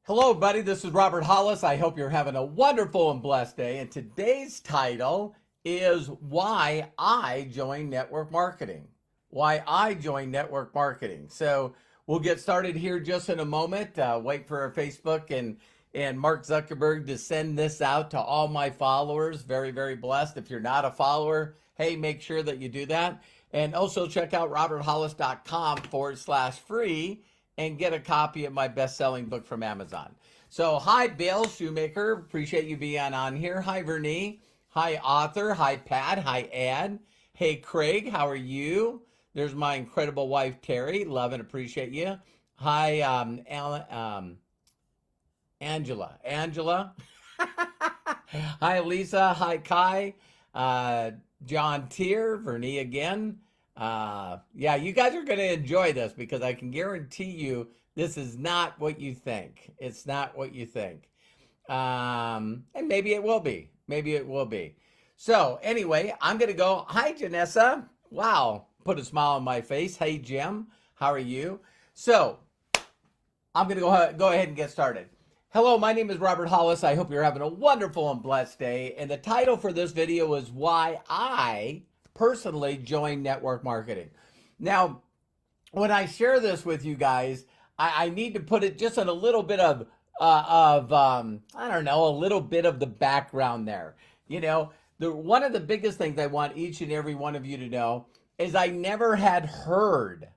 Hello, buddy. This is Robert Hollis. I hope you're having a wonderful and blessed day. And today's title is Why I Joined Network Marketing. Why I joined network marketing. So we'll get started here just in a moment. Wait for our Facebook and Mark Zuckerberg to send this out to all my followers. Very, very blessed. If you're not a follower, hey, make sure that you do that. And also check out roberthollis.com/free and get a copy of my best-selling book from Amazon. So hi, Bill Shoemaker. Appreciate you being on here. Hi, Vernie. Hi, Author. Hi, Pat. Hi, Ed. Hey, Craig. How are you? There's my incredible wife, Terry. Love and appreciate you. Hi, Angela. Angela. Hi, Lisa. Hi, Kai. John Tier. Vernie again. Yeah, you guys are going to enjoy this because I can guarantee you this is not what you think. It's not what you think. And maybe it will be. Maybe it will be. So anyway, I'm going to go. Hi, Janessa. Wow. Put a smile on my face. Hey, Jim. How are you? So I'm going to go ahead and get started. Hello, my name is Robert Hollis. I hope you're having a wonderful and blessed day. And the title for this video is Why I personally joined network marketing. Now, when I share this with you guys, I need to put it just in a little bit of I don't know, a little bit of the background there. You know, one of the biggest things I want each and every one of you to know is I never had heard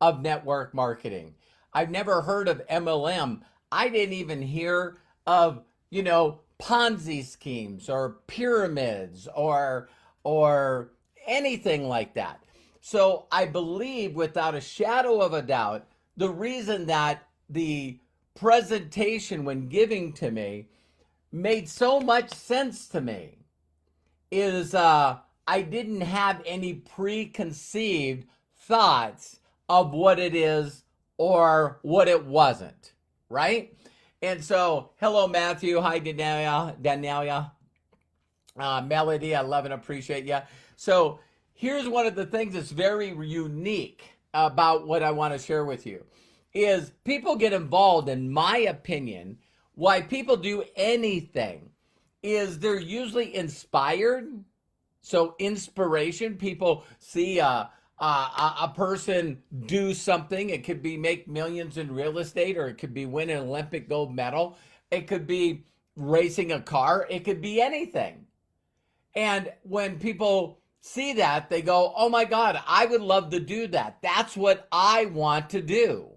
of network marketing. I've never heard of MLM. I didn't even hear of, Ponzi schemes or pyramids or anything like that. So I believe without a shadow of a doubt, the reason that the presentation when giving to me made so much sense to me is I didn't have any preconceived thoughts of what it is or what it wasn't, right? And so, hello, Matthew. Hi, Daniela. Melody, I love and appreciate you. So here's one of the things that's very unique about what I want to share with you is people get involved, in my opinion, why people do anything is they're usually inspired. So inspiration, people see a person do something. It could be make millions in real estate, or it could be win an Olympic gold medal. It could be racing a car. It could be anything. And when people see that, they go, oh my God, I would love to do that. That's what I want to do.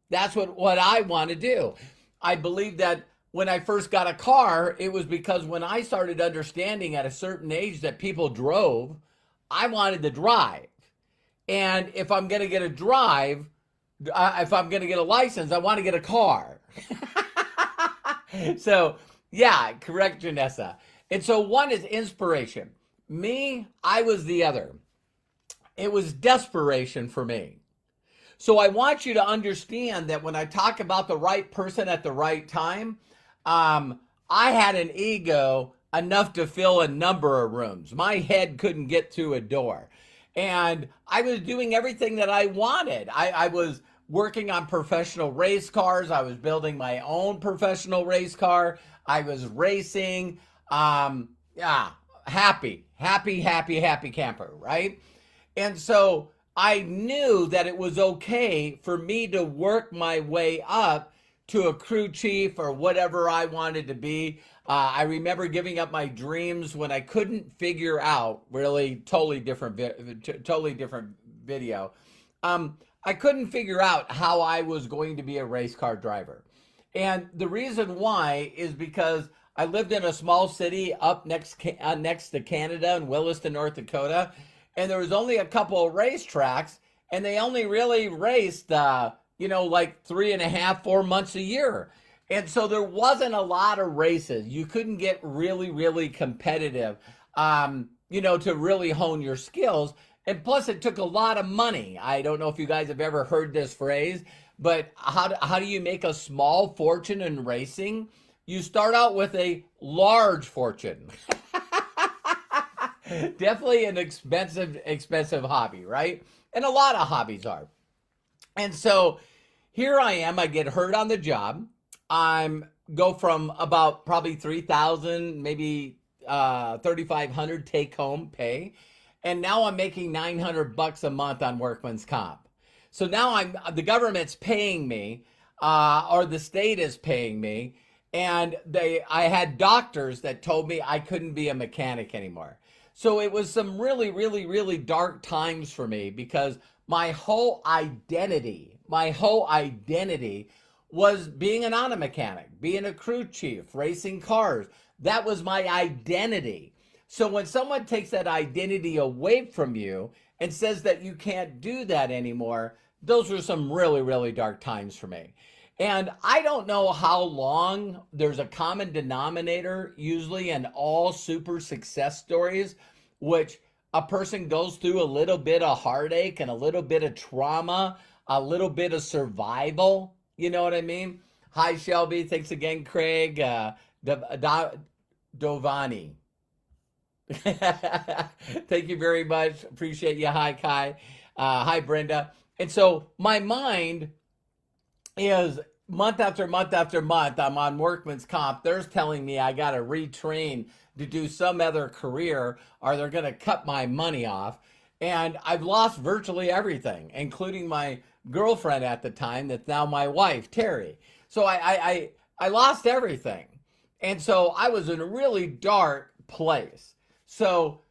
That's what I want to do. I believe that when I first got a car, it was because when I started understanding at a certain age that people drove, I wanted to drive. And if I'm going to get if I'm going to get a license, I want to get a car. So, yeah, correct, Janessa. And so one is inspiration. Me, I was the other. It was desperation for me. So I want you to understand that when I talk about the right person at the right time, I had an ego enough to fill a number of rooms. My head couldn't get through a door. And I was doing everything that I wanted. I was working on professional race cars. I was building my own professional race car. I was racing. Happy camper, right? And so I knew that it was okay for me to work my way up to a crew chief or whatever I wanted to be. I remember giving up my dreams when I couldn't figure out, really totally different video. I couldn't figure out how I was going to be a race car driver. And the reason why is because I lived in a small city up next to Canada in Williston, North Dakota, and there was only a couple of racetracks, and they only really raced, like 3.5, 4 months a year. And so there wasn't a lot of races. You couldn't get really, really competitive, to really hone your skills. And plus, it took a lot of money. I don't know if you guys have ever heard this phrase, but how do you make a small fortune in racing? You start out with a large fortune. Definitely an expensive hobby, right? And a lot of hobbies are. And so here I am, I get hurt on the job. I'm go from about probably 3,000, maybe 3,500 take home pay, and now I'm making 900 bucks a month on workman's comp. So now the government's paying me, or the state is paying me, and I had doctors that told me I couldn't be a mechanic anymore. So it was some really, really, really dark times for me because my whole identity was being an auto mechanic, being a crew chief, racing cars. That was my identity. So when someone takes that identity away from you and says that you can't do that anymore, those were some really, really dark times for me. And I don't know how long. There's a common denominator usually in all super success stories, which a person goes through a little bit of heartache and a little bit of trauma, a little bit of survival. You know what I mean? Hi, Shelby. Thanks again, Craig. Dovani. Thank you very much. Appreciate you. Hi, Kai. Hi, Brenda. And so my mind is month after month after month, I'm on workman's comp. They're telling me I got to retrain to do some other career or they're going to cut my money off. And I've lost virtually everything, including my girlfriend at the time that's now my wife, Terry. So I lost everything. And so I was in a really dark place. So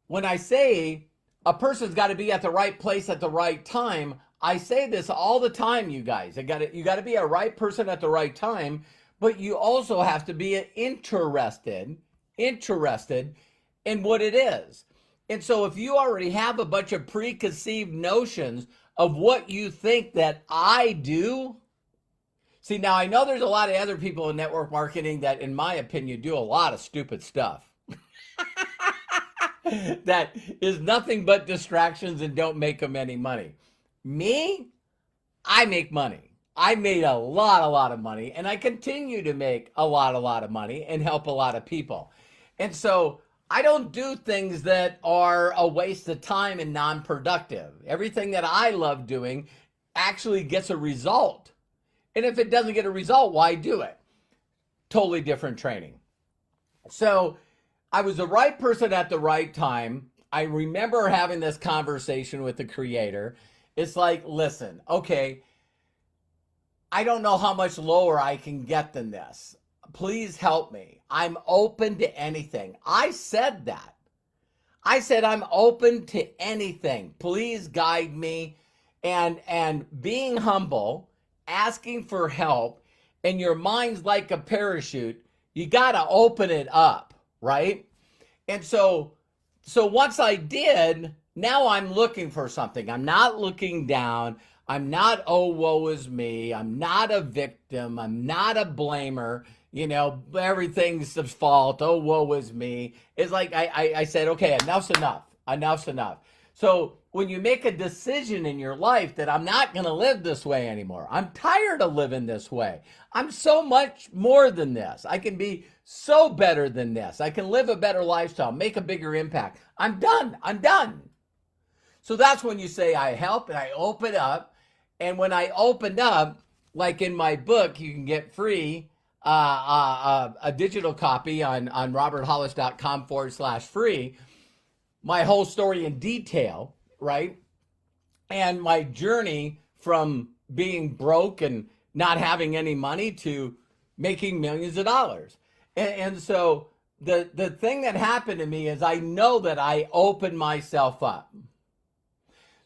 when I say a person's got to be at the right place at the right time, I say this all the time, you guys. You got to be a right person at the right time, but you also have to be interested in what it is. And so if you already have a bunch of preconceived notions of what you think that I do, see, now I know there's a lot of other people in network marketing that, in my opinion, do a lot of stupid stuff. That is nothing but distractions and don't make them any money. Me, I make money. I made a lot of money, and I continue to make a lot of money and help a lot of people. And so I don't do things that are a waste of time and non-productive. Everything that I love doing actually gets a result. And if it doesn't get a result, why do it? Totally different training. So I was the right person at the right time. I remember having this conversation with the creator. It's like, listen, okay, I don't know how much lower I can get than this. Please help me. I'm open to anything. I said that. I said I'm open to anything. Please guide me. And being humble, asking for help, and your mind's like a parachute, you got to open it up, right? And so once I did, now I'm looking for something. I'm not looking down. I'm not, oh, woe is me. I'm not a victim. I'm not a blamer. You know, everything's the fault. Oh, woe is me. It's like I said, okay, enough's enough. Enough's enough. So when you make a decision in your life that I'm not going to live this way anymore, I'm tired of living this way. I'm so much more than this. I can be so better than this. I can live a better lifestyle, make a bigger impact. I'm done. I'm done. So that's when you say I help and I open up. And when I opened up, like in my book, you can get free a digital copy on roberthollis.com/free, my whole story in detail, right? And my journey from being broke and not having any money to making millions of dollars. And so the thing that happened to me is I know that I opened myself up.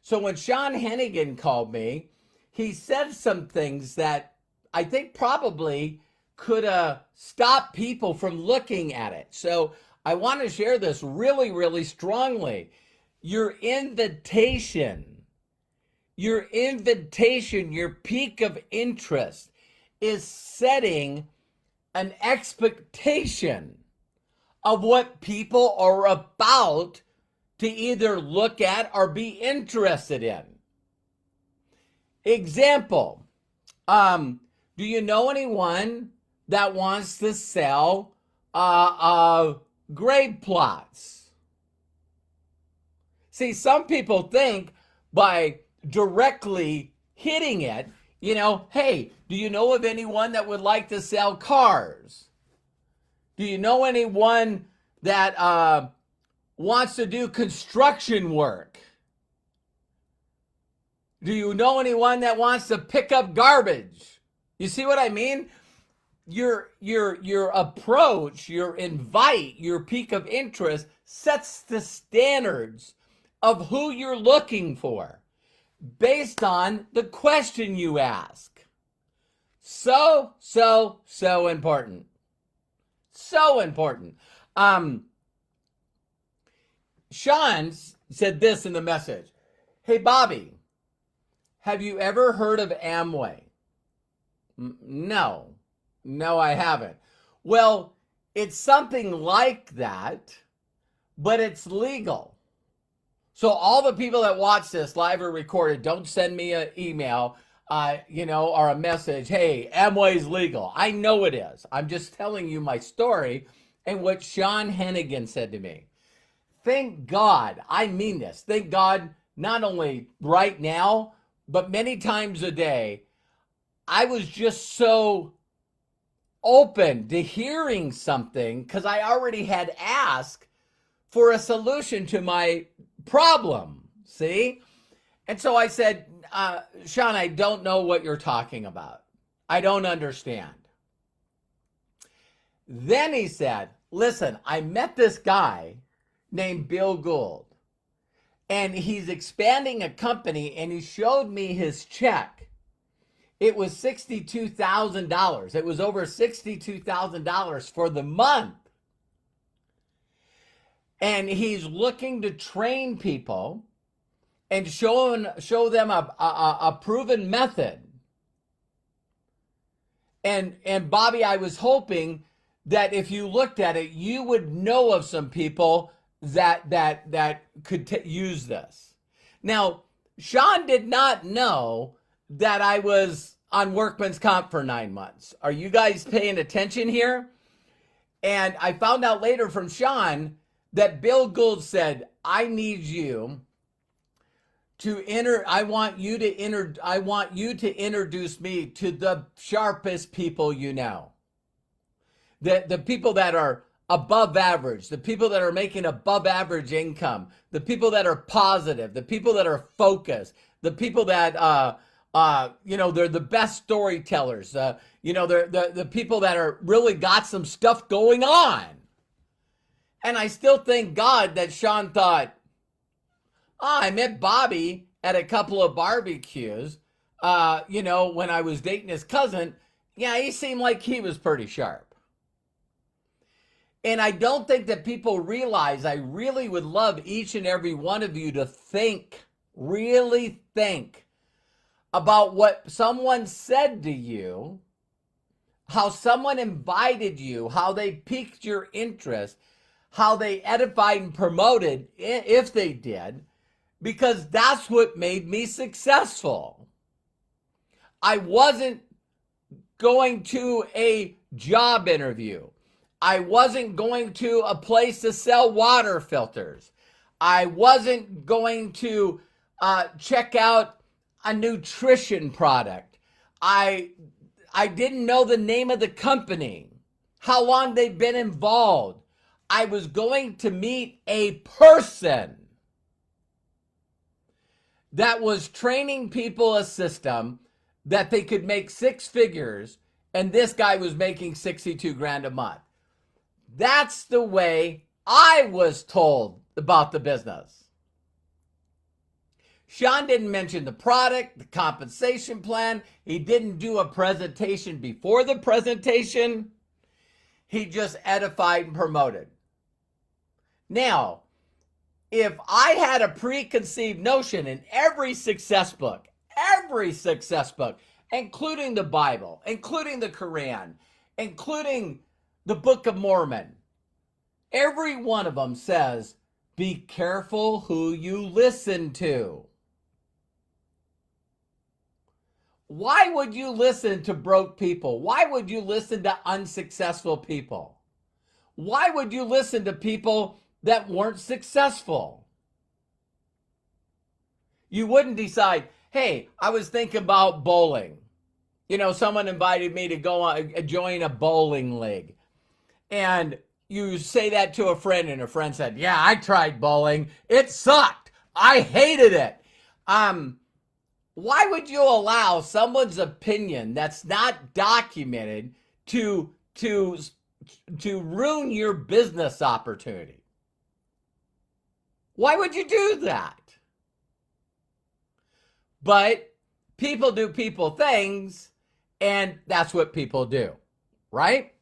So when Sean Hennigan called me, he said some things that I think probably could stop people from looking at it. So I want to share this really, really strongly. Your invitation, your peak of interest is setting an expectation of what people are about to either look at or be interested in. Example, do you know anyone that wants to sell grade plots? See, some people think by directly hitting it, Hey, do you know of anyone that would like to sell cars? Do you know anyone that wants to do construction work? Do you know anyone that wants to pick up garbage? You see what I mean? Your approach, your invite, your peak of interest sets the standards of who you're looking for based on the question you ask. So important. So important. Sean said this in the message. Hey, Bobby, have you ever heard of Amway? No, I haven't. Well, it's something like that, but it's legal. So all the people that watch this live or recorded, don't send me an email, or a message. Hey, Amway's legal. I know it is. I'm just telling you my story and what Sean Hennigan said to me. Thank God, I mean this. Thank God, not only right now, but many times a day, I was just so open to hearing something because I already had asked for a solution to my problem, see? And so I said, Sean, I don't know what you're talking about. I don't understand. Then he said, listen, I met this guy named Bill Gould, and he's expanding a company, and he showed me his check. It was $62,000. It was over $62,000 for the month. And he's looking to train people and show them a proven method. And Bobby, I was hoping that if you looked at it, you would know of some people that could use this. Now, Sean did not know that I was on workman's comp for 9 months. Are you guys paying attention here? And I found out later from Sean that Bill Gould said, I need you to I want you to introduce me to the sharpest people you know. The people that are above average, the people that are making above average income, the people that are positive, the people that are focused, the people that they're the best storytellers. They're the people that are really got some stuff going on. And I still thank God that Sean thought, I met Bobby at a couple of barbecues, when I was dating his cousin. Yeah, he seemed like he was pretty sharp. And I don't think that people realize, I really would love each and every one of you to really think about what someone said to you, how someone invited you, how they piqued your interest, how they edified and promoted, if they did, because that's what made me successful. I wasn't going to a job interview. I wasn't going to a place to sell water filters. I wasn't going to check out a nutrition product. I didn't know the name of the company, how long they've been involved. I was going to meet a person that was training people a system that they could make 6 figures, and this guy was making 62 grand a month. That's the way I was told about the business. Sean didn't mention the product, the compensation plan. He didn't do a presentation before the presentation. He just edified and promoted. Now, if I had a preconceived notion in every success book, including the Bible, including the Quran, including the Book of Mormon, every one of them says, be careful who you listen to. Why would you listen to broke people? Why would you listen to unsuccessful people? Why would you listen to people that weren't successful? You wouldn't decide, hey, I was thinking about bowling. someone invited me to join a bowling league. And you say that to a friend, and a friend said, yeah, I tried bowling. It sucked. I hated it. Why would you allow someone's opinion that's not documented to ruin your business opportunity? Why would you do that? But people do people things, and that's what people do, right?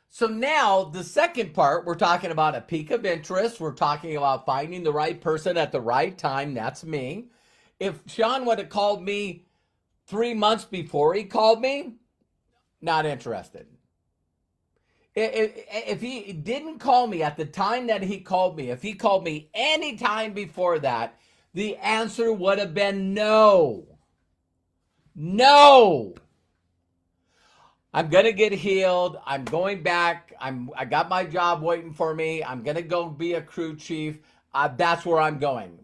So now the second part, we're talking about a peak of interest. We're talking about finding the right person at the right time. That's me. If Sean would have called me 3 months before he called me, not interested. If he didn't call me at the time that he called me, if he called me any time before that, the answer would have been no. No. I'm going to get healed. I'm going back. I got my job waiting for me. I'm going to go be a crew chief. That's where I'm going.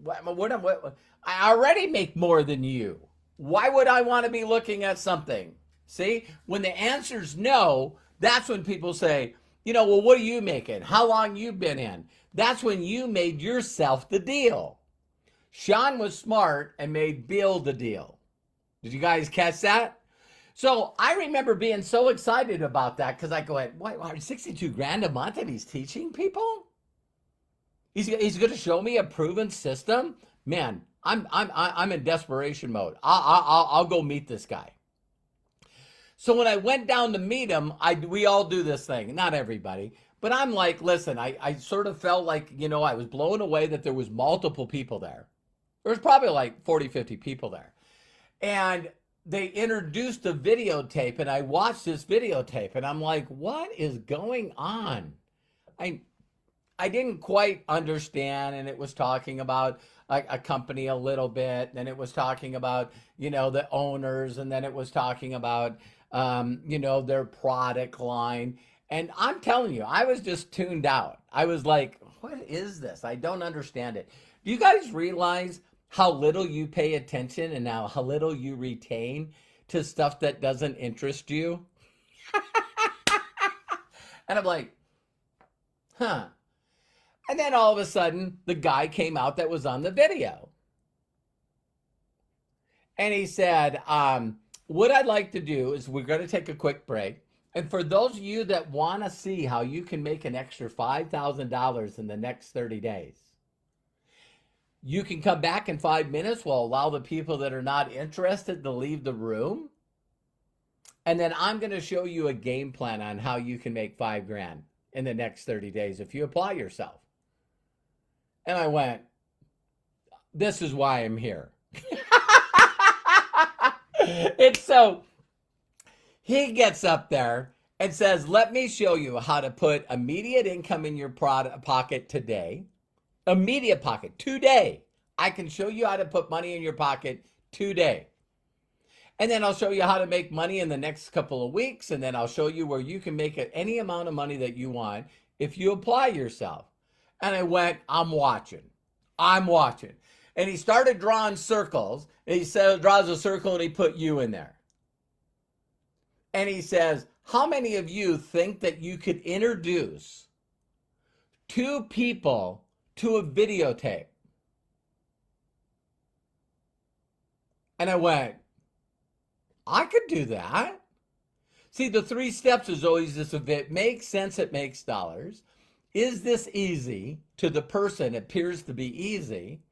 I already make more than you. Why would I want to be looking at something? See, when the answer's no, that's when people say, well, what are you making? How long you been in? That's when you made yourself the deal. Sean was smart and made Bill the deal. Did you guys catch that? So I remember being so excited about that because I go, what, 62 grand a month and he's teaching people? He's going to show me a proven system? Man, I'm in desperation mode. I'll go meet this guy. So when I went down to meet him, we all do this thing. Not everybody. But I'm like, listen, I sort of felt like, I was blown away that there was multiple people there. There was probably like 40, 50 people there. And they introduced a videotape, and I watched this videotape, and I'm like, what is going on? I didn't quite understand, and it was talking about a company a little bit, then it was talking about, the owners, and then it was talking about, their product line. And I'm telling you, I was just tuned out. I was like, what is this? I don't understand it. Do you guys realize how little you pay attention and how little you retain to stuff that doesn't interest you? And I'm like, huh. And then all of a sudden, the guy came out that was on the video. And he said, what I'd like to do is we're going to take a quick break. And for those of you that want to see how you can make an extra $5,000 in the next 30 days, you can come back in 5 minutes. We'll allow the people that are not interested to leave the room. And then I'm going to show you a game plan on how you can make $5 grand in the next 30 days if you apply yourself. And I went, this is why I'm here. And so he gets up there and says, let me show you how to put immediate income in your pocket today. Immediate pocket, today. I can show you how to put money in your pocket today. And then I'll show you how to make money in the next couple of weeks. And then I'll show you where you can make any amount of money that you want if you apply yourself. And I went, I'm watching. And he started drawing circles. And he said, draws a circle and he put you in there. And he says, how many of you think that you could introduce 2 people to a videotape? And I went, I could do that. See, the 3 steps is always this: if it makes sense, it makes dollars. Is this easy? To the person, it appears to be easy.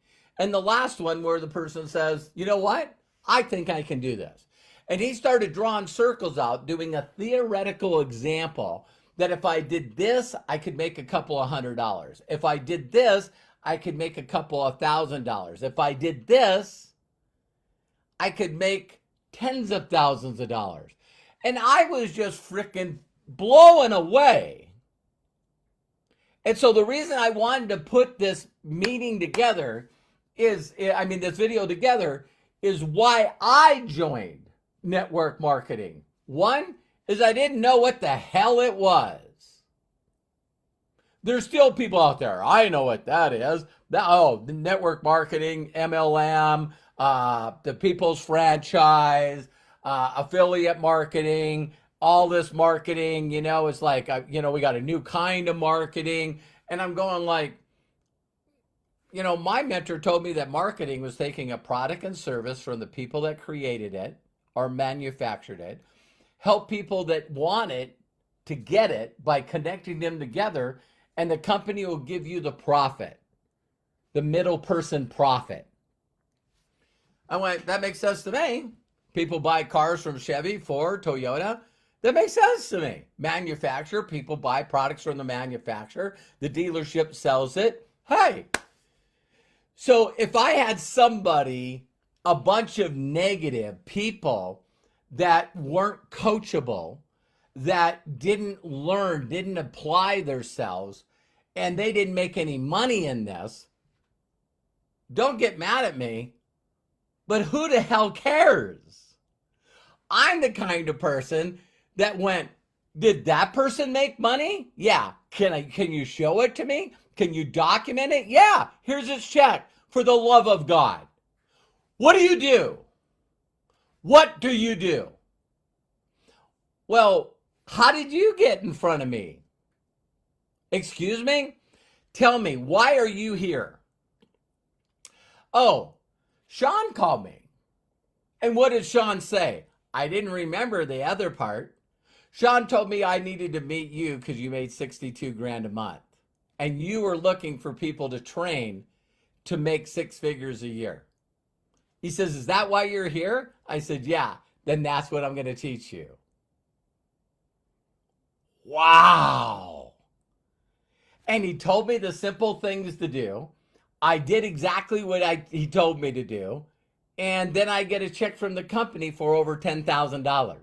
And the last one where the person says, you know what? I think I can do this. And he started drawing circles out, doing a theoretical example that if I did this, I could make a couple of $100. If I did this, I could make a couple of $1,000. If I did this, I could make tens of thousands of dollars. And I was just freaking blown away. And so the reason I wanted to put this meeting together this video together, is why I joined network marketing. One is I didn't know what the hell it was. There's still people out there. I know what that is. The network marketing, MLM, the People's Franchise, affiliate marketing, all this marketing, it's like, we got a new kind of marketing. And I'm going like, my mentor told me that marketing was taking a product and service from the people that created it or manufactured it, help people that want it to get it by connecting them together, and the company will give you the profit, the middle person profit. I went, that makes sense to me. People buy cars from Chevy, Ford, Toyota. That makes sense to me. Manufacturer, people buy products from the manufacturer. The dealership sells it. Hey. So if I had somebody, a bunch of negative people that weren't coachable, that didn't learn, didn't apply themselves, and they didn't make any money in this, don't get mad at me, but who the hell cares? I'm the kind of person that went, did that person make money? Yeah. Can you show it to me? Can you document it? Yeah. Here's his check. For the love of God. What do you do? What do you do? Well, how did you get in front of me? Excuse me? Tell me, why are you here? Oh, Sean called me. And what did Sean say? I didn't remember the other part. Sean told me I needed to meet you because you made 62 grand a month. And you were looking for people to train to make 6 figures a year. He says, is that why you're here? I said, yeah, then that's what I'm going to teach you. Wow. And he told me the simple things to do. I did exactly what he told me to do. And then I get a check from the company for over $10,000.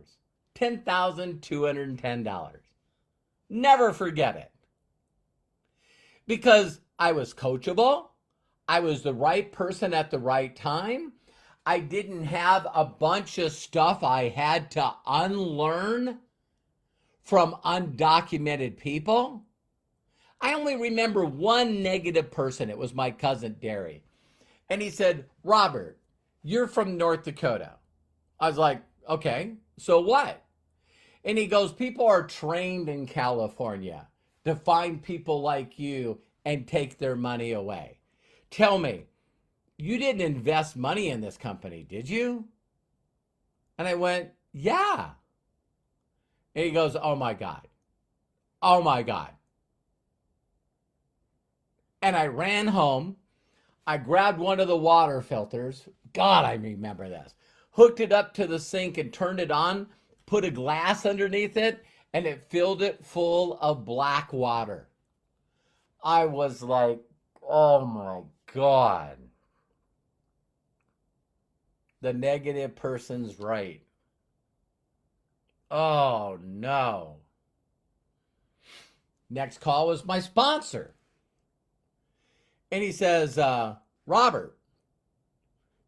$10,210. Never forget it. Because I was coachable. I was the right person at the right time. I didn't have a bunch of stuff I had to unlearn from undocumented people. I only remember one negative person. It was my cousin, Derry. And he said, Robert, you're from North Dakota. I was like, okay, so what? And he goes, people are trained in California to find people like you and take their money away. Tell me, you didn't invest money in this company, did you? And I went, yeah. And he goes, oh my God. Oh my God. And I ran home. I grabbed one of the water filters. God, I remember this. Hooked it up to the sink and turned it on, put a glass underneath it, and it filled it full of black water. I was like, oh my God. The negative person's right. Oh no. Next call was my sponsor. And he says, Robert,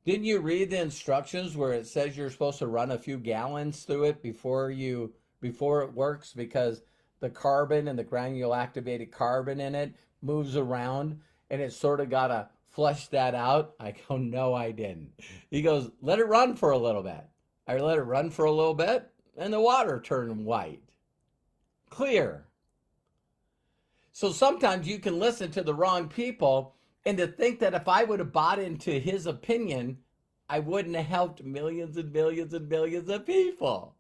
didn't you read the instructions where it says you're supposed to run a few gallons through it before it works, because the carbon and the granule activated carbon in it moves around and it's sort of got to flush that out? I go, no, I didn't. He goes, let it run for a little bit. I let it run for a little bit and the water turned white. Clear. So sometimes you can listen to the wrong people and to think that if I would have bought into his opinion, I wouldn't have helped millions and millions and millions of people.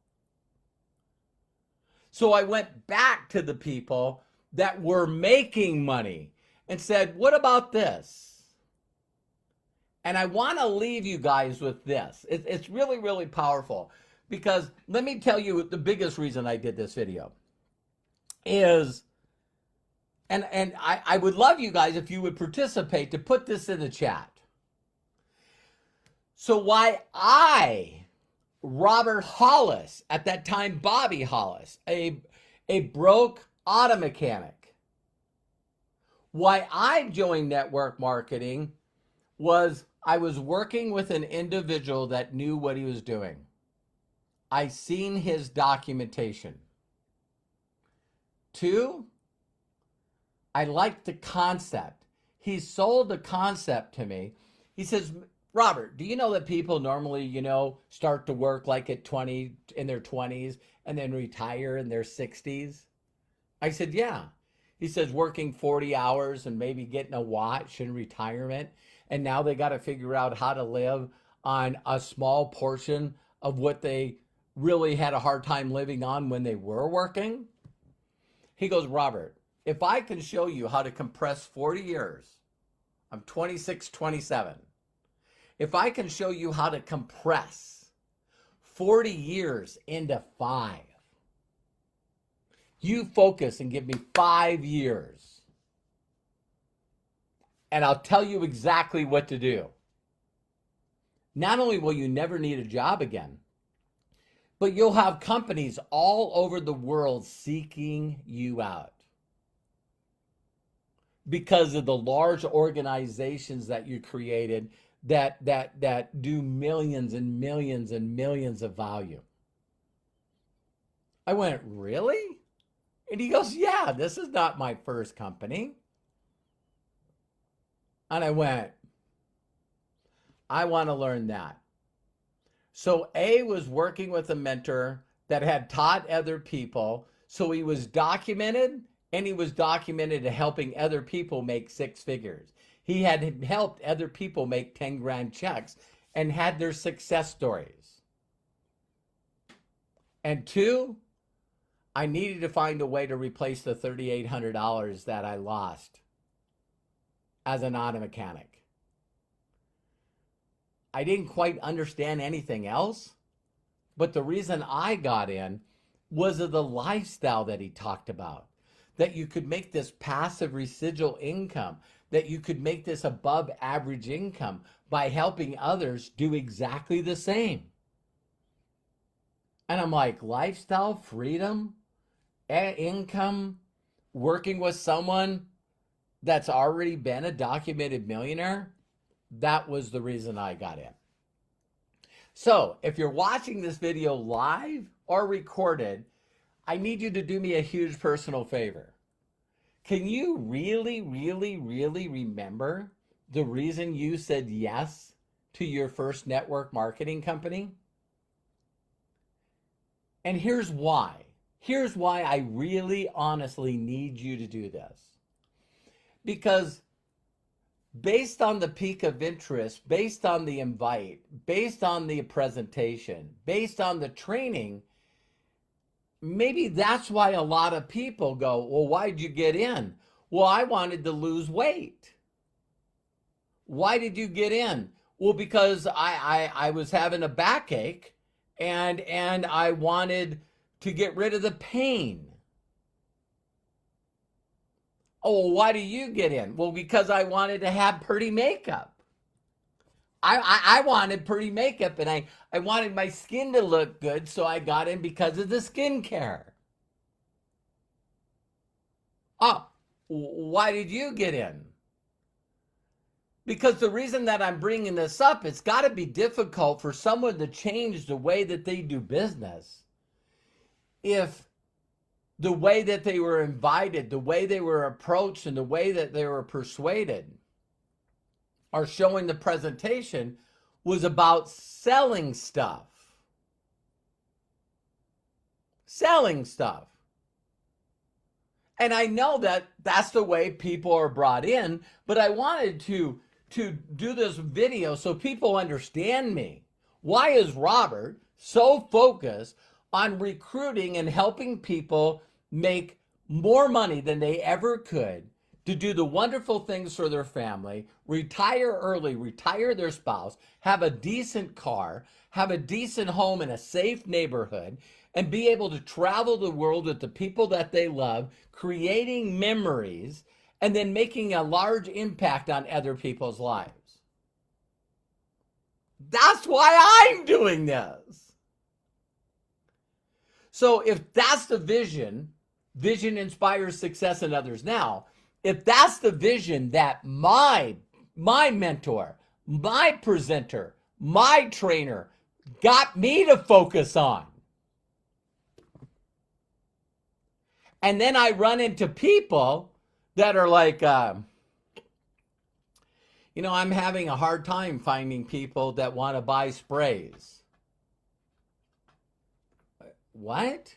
So I went back to the people that were making money and said, what about this? And I want to leave you guys with this. It's really, really powerful, because let me tell you the biggest reason I did this video is, and I would love you guys if you would participate to put this in the chat. So why Robert Hollis, at that time Bobby Hollis, a broke auto mechanic, why I joined network marketing was I was working with an individual that knew what he was doing. I seen his documentation. 2, I liked the concept. He sold the concept to me. He says, Robert, do you know that people normally, start to work like at 20 in their 20s and then retire in their 60s? I said, yeah. He says working 40 hours and maybe getting a watch in retirement. And now they got to figure out how to live on a small portion of what they really had a hard time living on when they were working. He goes, Robert, if I can show you how to compress 40 years, I'm 26, 27. If I can show you how to compress 40 years into 5, you focus and give me 5 years, and I'll tell you exactly what to do. Not only will you never need a job again, but you'll have companies all over the world seeking you out because of the large organizations that you created that do millions and millions and millions of value. I went, really? And he goes, yeah, this is not my first company. And I went, I want to learn that. So A was working with a mentor that had taught other people. So he was documented, and he was documented to helping other people make 6 figures. He had helped other people make 10 grand checks and had their success stories. And 2, I needed to find a way to replace the $3,800 that I lost as an auto mechanic. I didn't quite understand anything else, but the reason I got in was of the lifestyle that he talked about, that you could make this passive residual income, that you could make this above average income by helping others do exactly the same. And I'm like, lifestyle, freedom, income, working with someone that's already been a documented millionaire. That was the reason I got in. So if you're watching this video live or recorded, I need you to do me a huge personal favor. Can you really, really, really remember the reason you said yes to your first network marketing company? And here's why. Here's why I really honestly need you to do this. Because based on the peak of interest, based on the invite, based on the presentation, based on the training, maybe that's why a lot of people go, well, why'd you get in? Well, I wanted to lose weight. Why did you get in? Well, because I was having a backache and I wanted to get rid of the pain. Oh, well, why do you get in? Well, because I wanted to have pretty makeup. I wanted pretty makeup, and I wanted my skin to look good, so I got in because of the skincare. Oh, why did you get in? Because the reason that I'm bringing this up, it's got to be difficult for someone to change the way that they do business if the way that they were invited, the way they were approached, and the way that they were persuaded or showing the presentation was about selling stuff. Selling stuff. And I know that that's the way people are brought in, but I wanted to do this video so people understand me. Why is Robert so focused on recruiting and helping people make more money than they ever could to do the wonderful things for their family, retire early, retire their spouse, have a decent car, have a decent home in a safe neighborhood, and be able to travel the world with the people that they love, creating memories, and then making a large impact on other people's lives? That's why I'm doing this. So if that's the vision, vision inspires success in others. Now, if that's the vision that my mentor, my presenter, my trainer got me to focus on, and then I run into people that are like, I'm having a hard time finding people that want to buy sprays. What?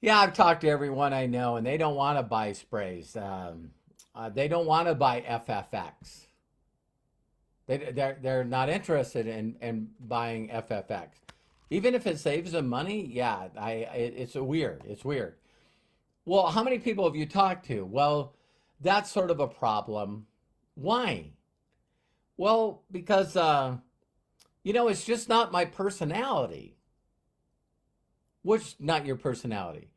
Yeah, I've talked to everyone I know, and they don't want to buy sprays. They don't want to buy FFX. They're not interested in buying FFX, even if it saves them money. Yeah, it's weird. It's weird. Well, how many people have you talked to? Well, that's sort of a problem. Why? Well, because it's just not my personality. Which not your personality?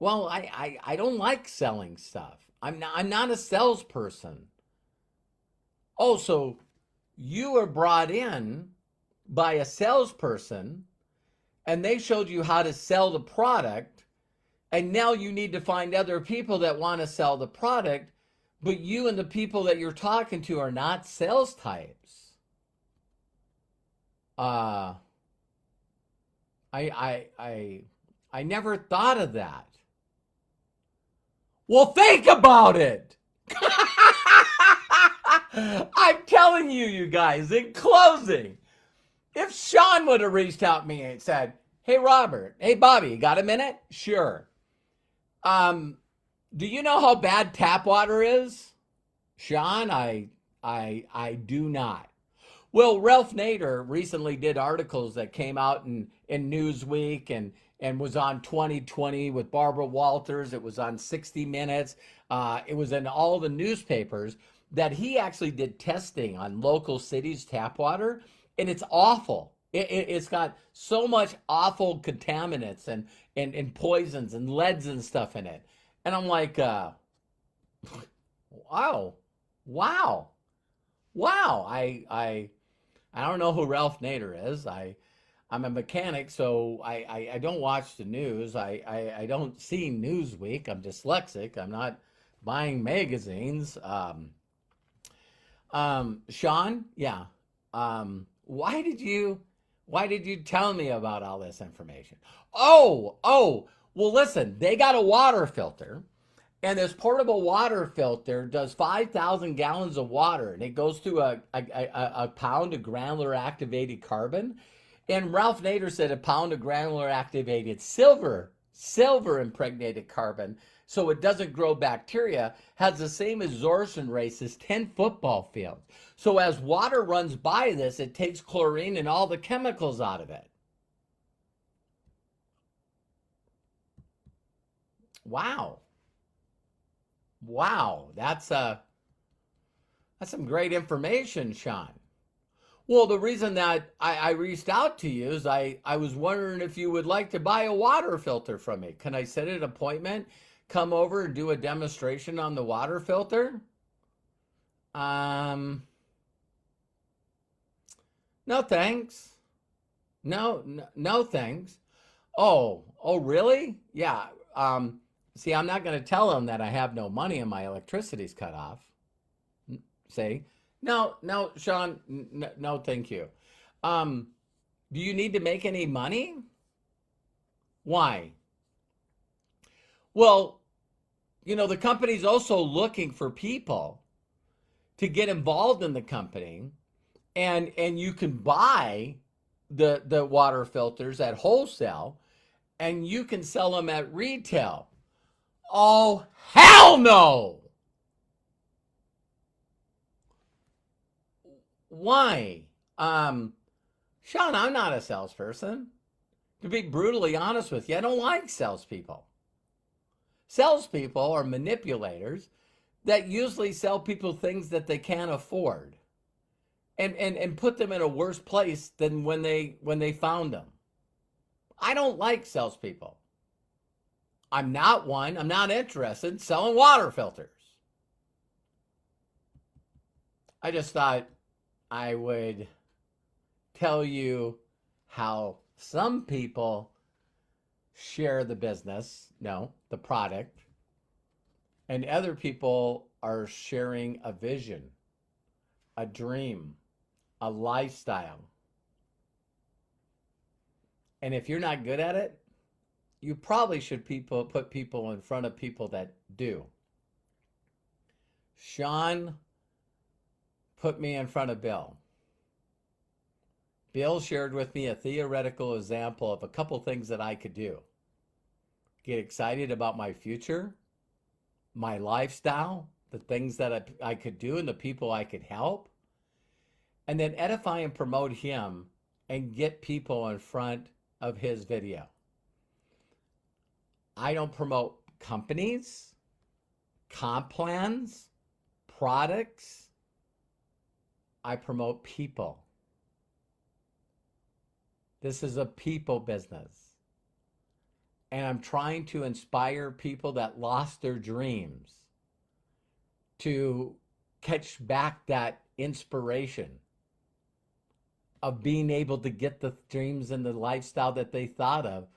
Well, I don't like selling stuff. I'm not a salesperson. Oh, so you were brought in by a salesperson and they showed you how to sell the product, and now you need to find other people that want to sell the product, but you and the people that you're talking to are not sales types. Uh I never thought of that. Well, think about it. I'm telling you, you guys, in closing, if Sean would have reached out to me and said, "Hey, Robert, hey, Bobby, you got a minute?" Sure. Do you know how bad tap water is? Sean, I do not. Well, Ralph Nader recently did articles that came out in Newsweek and was on 2020 with Barbara Walters. It was on 60 Minutes. It was in all the newspapers that he actually did testing on local cities' tap water, and it's awful. It's got so much awful contaminants and poisons and leads and stuff in it. And I'm like, wow, wow, wow. I don't know who Ralph Nader is. I'm a mechanic, so I don't watch the news. I don't see Newsweek. I'm dyslexic. I'm not buying magazines. Sean, yeah. Why did you tell me about all this information? Oh, well, listen, they got a water filter, and this portable water filter does 5,000 gallons of water, and it goes through a pound of granular activated carbon. And Ralph Nader said a pound of granular activated silver impregnated carbon, so it doesn't grow bacteria, has the same absorption rates as 10 football fields. So as water runs by this, it takes chlorine and all the chemicals out of it. Wow. Wow. That's some great information, Sean. Well, the reason that I reached out to you is I was wondering if you would like to buy a water filter from me. Can I set an appointment, come over and do a demonstration on the water filter? No thanks. No thanks. Oh, really? Yeah. See, I'm not going to tell them that I have no money and my electricity's cut off. See? No, Sean, no, thank you. Do you need to make any money? Why? Well, the company's also looking for people to get involved in the company, and you can buy the water filters at wholesale, and you can sell them at retail. Oh, hell no! Why? Sean, I'm not a salesperson. To be brutally honest with you, I don't like salespeople. Salespeople are manipulators that usually sell people things that they can't afford, and put them in a worse place than when they found them. I don't like salespeople. I'm not one. I'm not interested in selling water filters. I just thought I would tell you how some people share the business, no, the product, and other people are sharing a vision, a dream, a lifestyle. And if you're not good at it, you probably should put people in front of people that do. Sean, put me in front of Bill. Bill shared with me a theoretical example of a couple things that I could do. Get excited about my future, my lifestyle, the things that I could do and the people I could help, and then edify and promote him and get people in front of his video. I don't promote companies, comp plans, products. I promote people. This is a people business. And I'm trying to inspire people that lost their dreams to catch back that inspiration of being able to get the dreams and the lifestyle that they thought of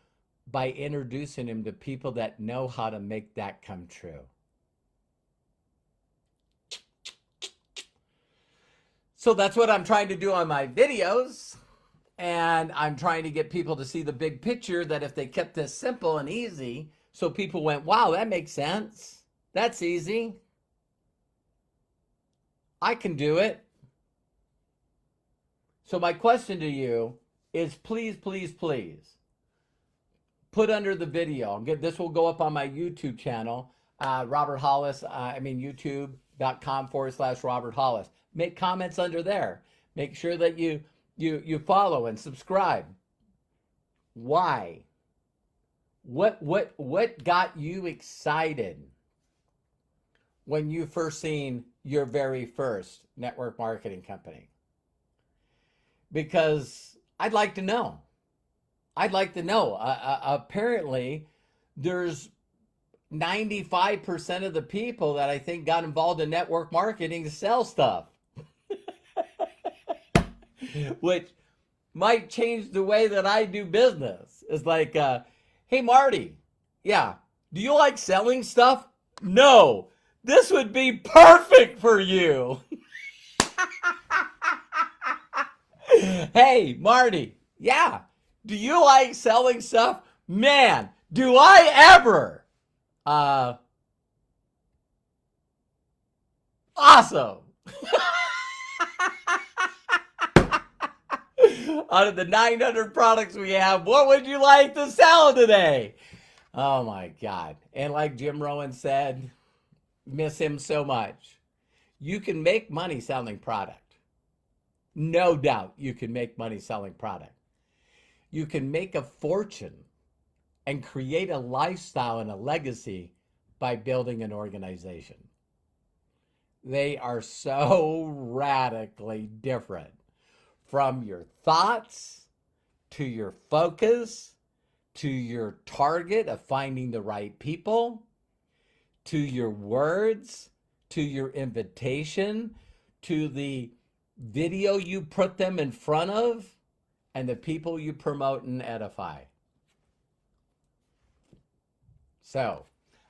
by introducing them to people that know how to make that come true. So that's what I'm trying to do on my videos. And I'm trying to get people to see the big picture, that if they kept this simple and easy, so people went, wow, that makes sense. That's easy. I can do it. So my question to you is, please, please, please, put under the video. This will go up on my YouTube channel, Robert Hollis, youtube.com/Robert Hollis. Make comments under there. Make sure that you follow and subscribe. Why? What got you excited when you first seen your very first network marketing company? Because I'd like to know. I'd like to know. Apparently, there's 95% of the people that I think got involved in network marketing to sell stuff. Which might change the way that I do business. It's like, hey, Marty, yeah, do you like selling stuff? No, this would be perfect for you. Hey, Marty, yeah, do you like selling stuff? Man, do I ever. Awesome. Out of the 900 products we have, what would you like to sell today? Oh my God. And like Jim Rohn said, miss him so much. You can make money selling product. No doubt you can make money selling product. You can make a fortune and create a lifestyle and a legacy by building an organization. They are so radically different. From your thoughts, to your focus, to your target of finding the right people, to your words, to your invitation, to the video you put them in front of, and the people you promote and edify. So,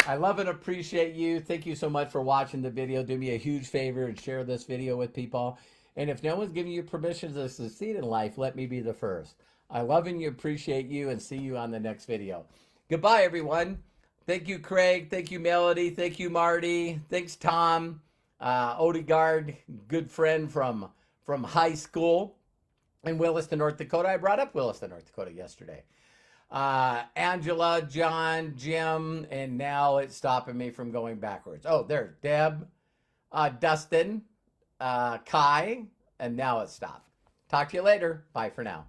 I love and appreciate you. Thank you so much for watching the video. Do me a huge favor and share this video with people. And if no one's giving you permission to succeed in life, let me be the first. I love and appreciate you, and see you on the next video. Goodbye, everyone. Thank you, Craig. Thank you, Melody. Thank you, Marty. Thanks, Tom. Odegaard, good friend from high school in Williston, North Dakota. I brought up Williston, North Dakota yesterday. Angela, John, Jim, and now it's stopping me from going backwards. Oh, there's Deb, Dustin, Kai, and now it's stopped. Talk to you later. Bye for now.